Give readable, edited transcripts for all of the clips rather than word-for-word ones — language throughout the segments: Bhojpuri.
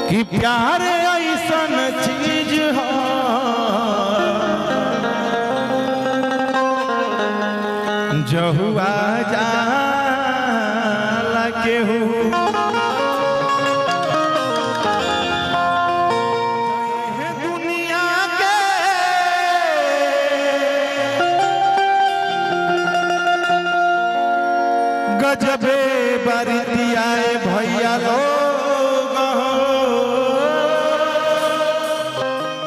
कि प्यार ऐसन चीज हो जहुआ जाला केहू दुनिया के गजबे बरितियाए भैया लोग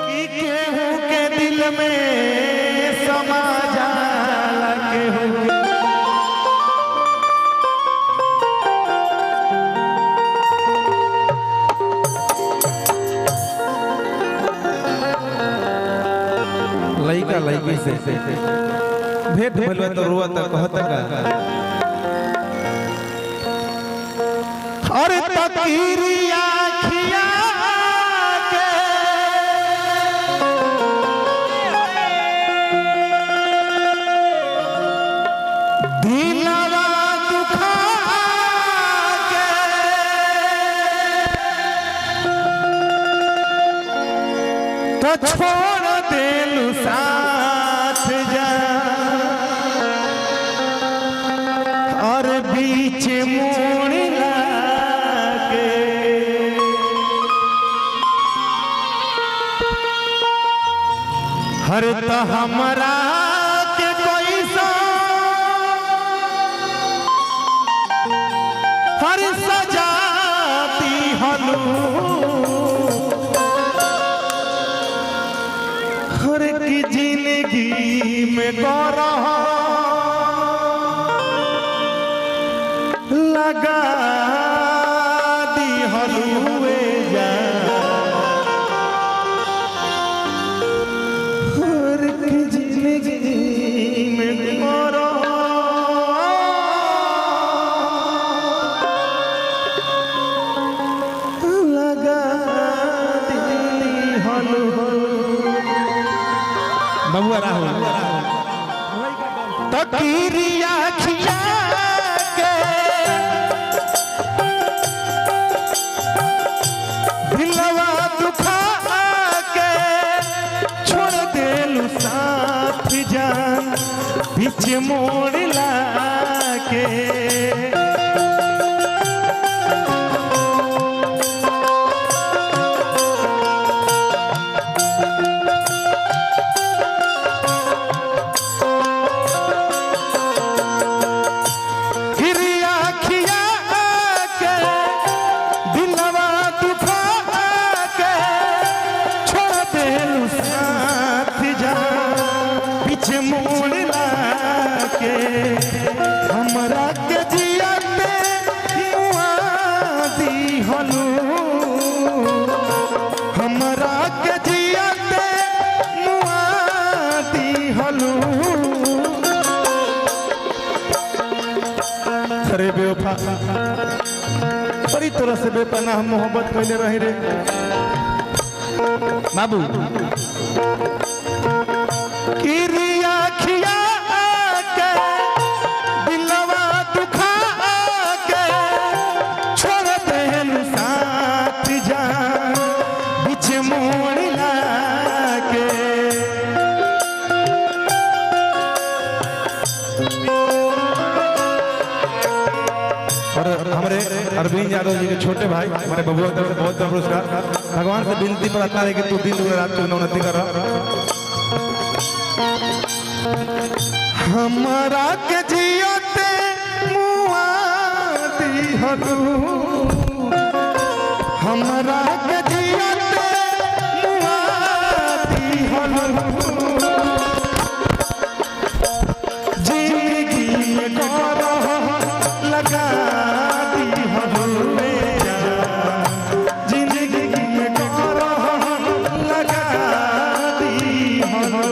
कि केहू के दिल में समा जाला केहू लइका लइकी से भेंट भइल तो रोत कहत का अरे तकीरिया खिया के दिलवा दुखा के तो छोड़ देलू साथ जा और बीच मोड़ला के हर तो हमरा के कोई सो हर सजाती हलू हर की जिंदगी में गौरा लगा दी हलुए जा हर की जिंदगी में गौरा लगा दी हलु बबुआ राहुल तकीरिया खिया के दिलवा दुखा के छोड़ देलू साथ जान बीच मोड़ला के मोड़ला के हमरा के जिया पे मुआ दी हलू हमरा के जिया पे मुआ दी हलू अरे बेवफा बड़ी तरह से बेपनाह मोहब्बत कैले रहे रे बाबू किरिया खिया के दिलवा दुखा के छोड़ देलू साथ जा बीच मोड़ला के और हमारे अरविंद यादव जी के छोटे भाई हमारे बबुआ की तरफ से बहुत बहुत पुरस्कार भगवान से विनती प्रार्थना है कि तू दिन रात की उन्नति कर हमारा के जियोते मुआ दी हलू हमारा के जियोते मुआ दी हलू जिंदगी में गौरा लगा दी हलू जिंदगी में गौरा लगा दी हलू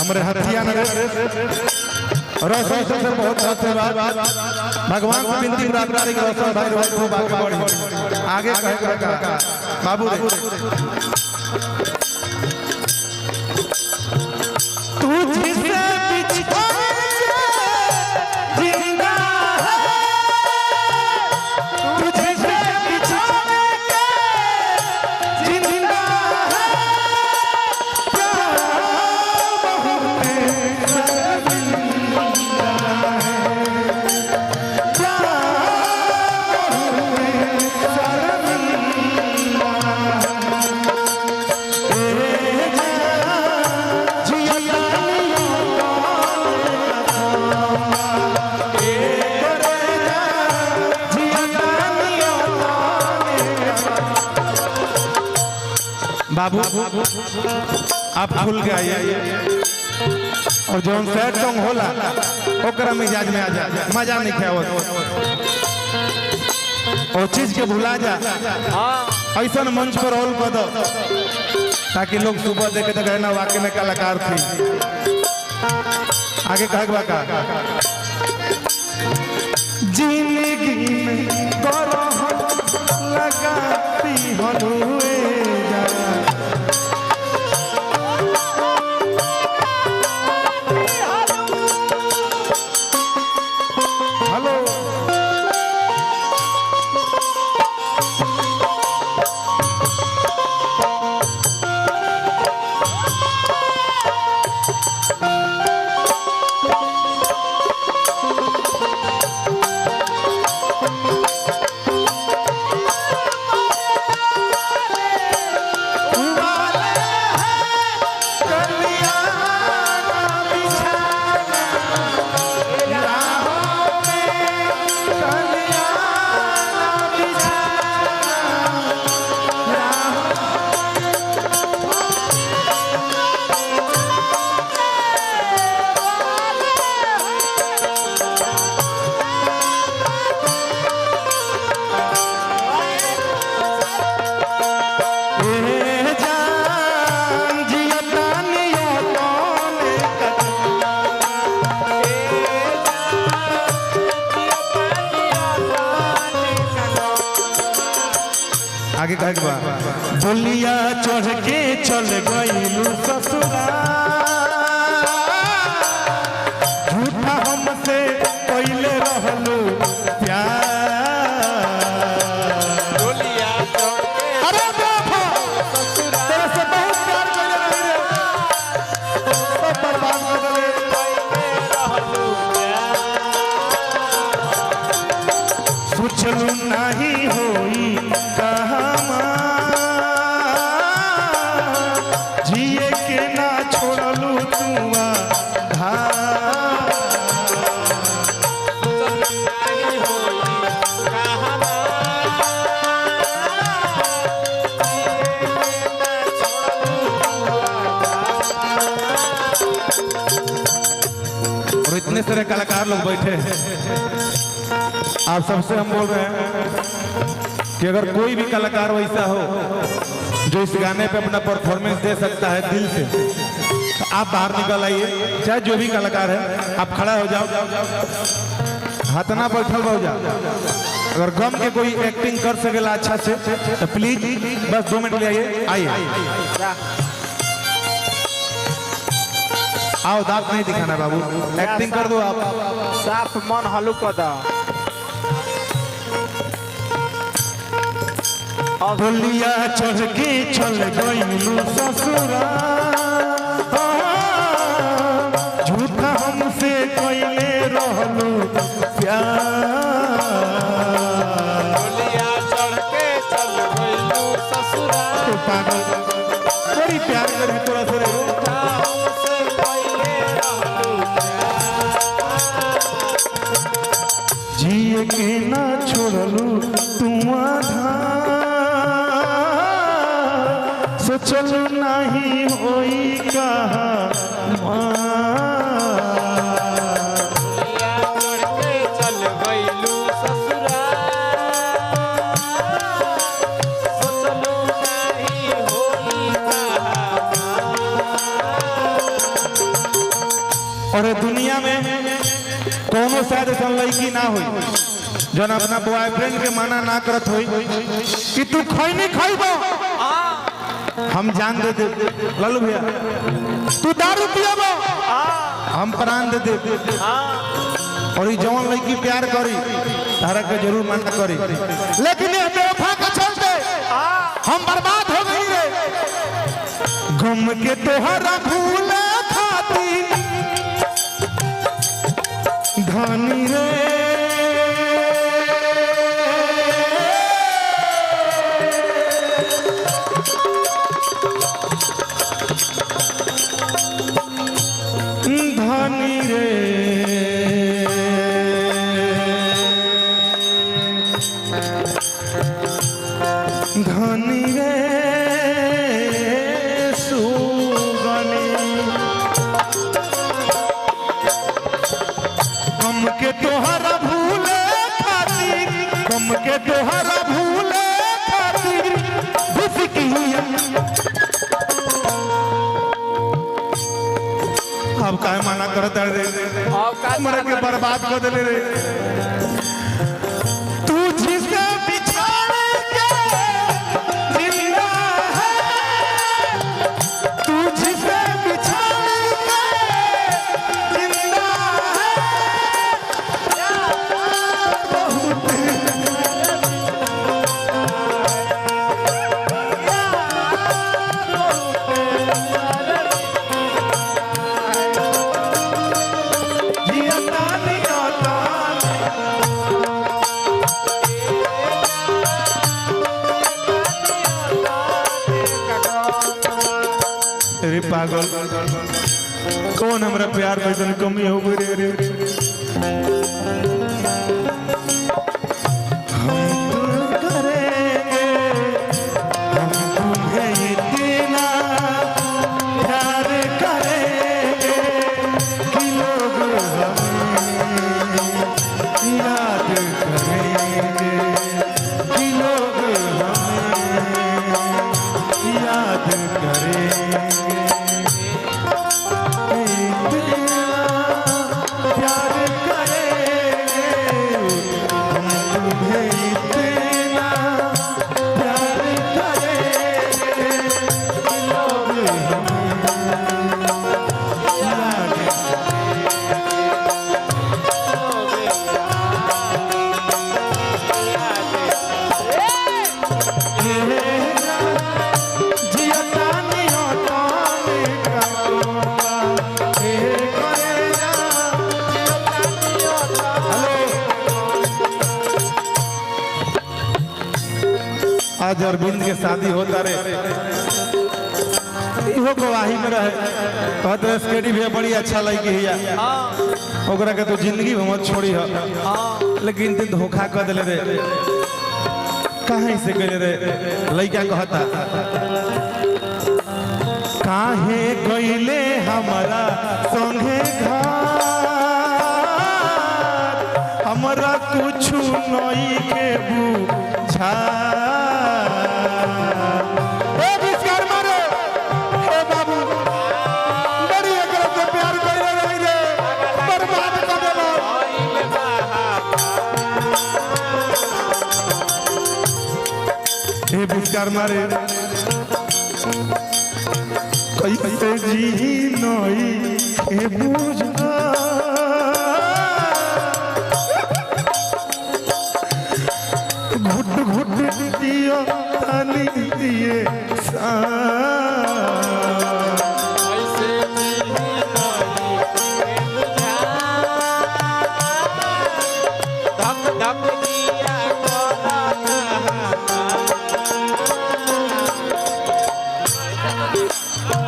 हमारे हथिया नगर रोशन से बहुत धन्यवाद। भगवान से विनती प्रार्थना करें कि रोशन भाई रोज को आगे बढ़े। आगे कहे का बाबू रे तुझसे बिछड़ के जिंदा है, तुझसे बिछड़ के जिंदा है, प्यार बहुत शर्मिंदा है, प्यार बाबू आप भूल गए और जो सैड सॉन्ग होला ओकरा मिजाज में आ जा, मजा नहीं खावत और चीज के भुला जा। ऐसा मंच पर रोल कर दो ताकि लोग सुबह देखे तो कहना वाकई में कलाकार थी। आगे कहा का जिंदगी में लगाती हनुए आगे कहे बोलिया चढ़ के चल गईलू ससुरा, झूठा हमसे पहले रहलू प्यार। बोलिया चढ़ के अरे देखो ससुरा तेरे से बहुत प्यार करे रे, सब बर्बाद कर दे पहले रहलू प्यार। सोचलू नहीं होई जिए के ना छोड़लू तुआ और इतने सारे कलाकार लोग बैठे हैं। आप सबसे हम बोल रहे हैं कि अगर कोई भी कलाकार वैसा हो जो इस गाने पे अपना परफॉर्मेंस दे सकता है दिल से, तो आप बाहर निकल आइए। चाहे जो भी कलाकार है आप खड़ा हो जाओ, हाथ ना बैठल हो जाओ। अगर गम के कोई एक्टिंग कर सकेला अच्छा से तो प्लीज बस 2 मिनट ले आइए। आओ, दांत नहीं दिखाना बाबू, एक्टिंग कर दो आप, साफ मन हल्लू कर दो। बोलिया चढ़ के चल गईलू ससुरा, झूठा हमसे कइले रहलू प्यार। बोलिया चढ़ के चल गईलू ससुरा, पागल बड़ी प्यार करी तोरा से रे, झूठा हमसे कइले रहलू प्यार। जिए के ना छोड़लू तुआ सोचल नहीं हो और ये दुनिया में कोनो शायद ऐसा लड़की ना हुई जौन अपना बॉयफ्रेंड के मना ना करत हुई कि तू खैनी खैबो हम जान दे दे लालू भैया, तू दारू पियाबो हम प्राण दे दे। और ये जवान लड़की प्यार करी तारा के जरूर मना करी, लेकिन ये बेवफा के चलते हम बर्बाद हो गई रे। गम के तोहरा भूल खाती धनी रे, धनी रे धनी रे सुगनी, गम के तोहरा भूले खातिर, गम के तोहरा भूले खातिर अब काहे मना करत रे, मरे के बर्बाद कर देले रे। तू जिसे बिछाड़ के जिंदा है, तू जिसे बिछाड़ के जिंदा है, बहुत रे पागल कौन हमरा प्यार में कमी हो गई रे। हम करेंगे हम तुम्हें इतना प्यार करेंगे कि लोग हमें याद करेंगे, कि लोग हमें याद करेंगे। आज अरविंद के शादी होता रे, इहो गवाही में रहे कहते स्केडी भी बड़ी अच्छा लगी है, ओकरा के तो जिंदगी में मत छोड़ी है, लेकिन ते धोखा कर दिले रे। काहे से गले रे लइका कहता, काहे गइले हमारा संगे घर, हमरा कुछ नई के बुझा। विचार मारे कैसे जी नई के बुझा, घुट घुट दियो तानी दिए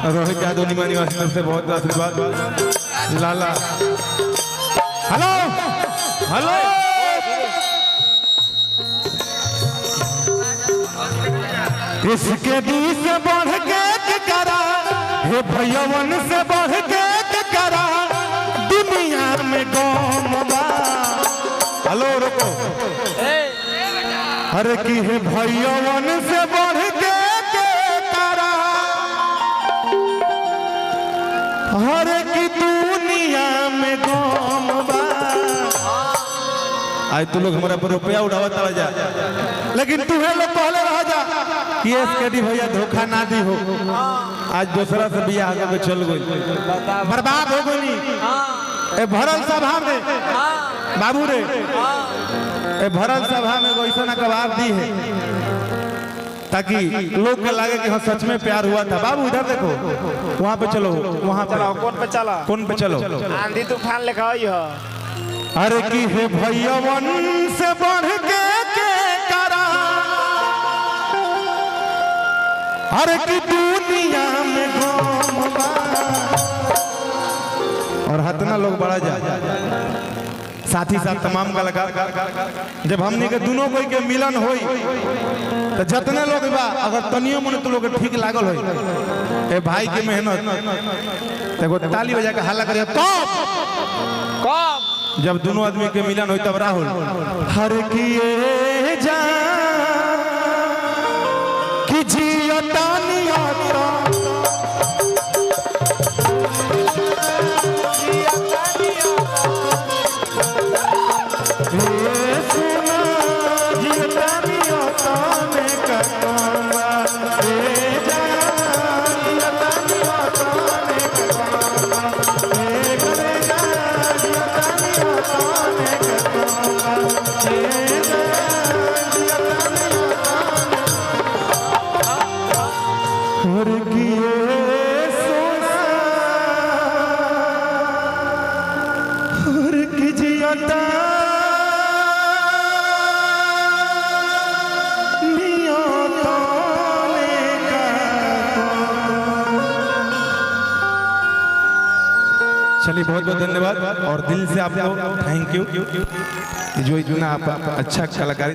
रोहित यादव निमा निवासी तरफ से बहुत आशीर्वाद। लाला हेलो हेलो, इसके बीच से बढ़ के करा हे भैयावन से बढ़ के करा दुनिया में गौमबा। हेलो रुको, अरे की है भैयावन से बढ़ के करा हर की दुनिया में गम बा। आज तू लोग हमारा पर रुपया उड़ावा तड़ा जा, लेकिन तू है लोग पहले रह जा कि एसकेडी भैया धोखा ना दी हो। आज दूसरा से बियाह के चल गई, बर्बाद हो गई। ए भरल सभा में बाबू रे, ए भरल सभा में ऐसा ना कबार दी है ताकि लोग के लागे कि हाँ सच में प्यार हुआ था। बाबू इधर देखो, वहाँ पे चलो, वहाँ पे कौन पे चला, कौन पे चलो, आंधी तूफान लिखा है। अरे की है भैयावन से बढ़ के करा, अरे की दुनिया में गम बा। और हतना लोग बड़ा जा साथ ही साथ तमाम कलाकार जब हमने के दोनों कोई के मिलन होई तो जितने लोग बा अगर तनियो मन तो लोग ठीक लागल होई, ए भाई के मेहनत एगो ताली बजा के हल्ला करे कब जब दोनों आदमी के मिलन होई तब राहुल हर किए जा कि जिया तानिया चलिए, बहुत बहुत धन्यवाद और दिल से आप लोग थैंक यू जो इतना आप अच्छा कलाकारी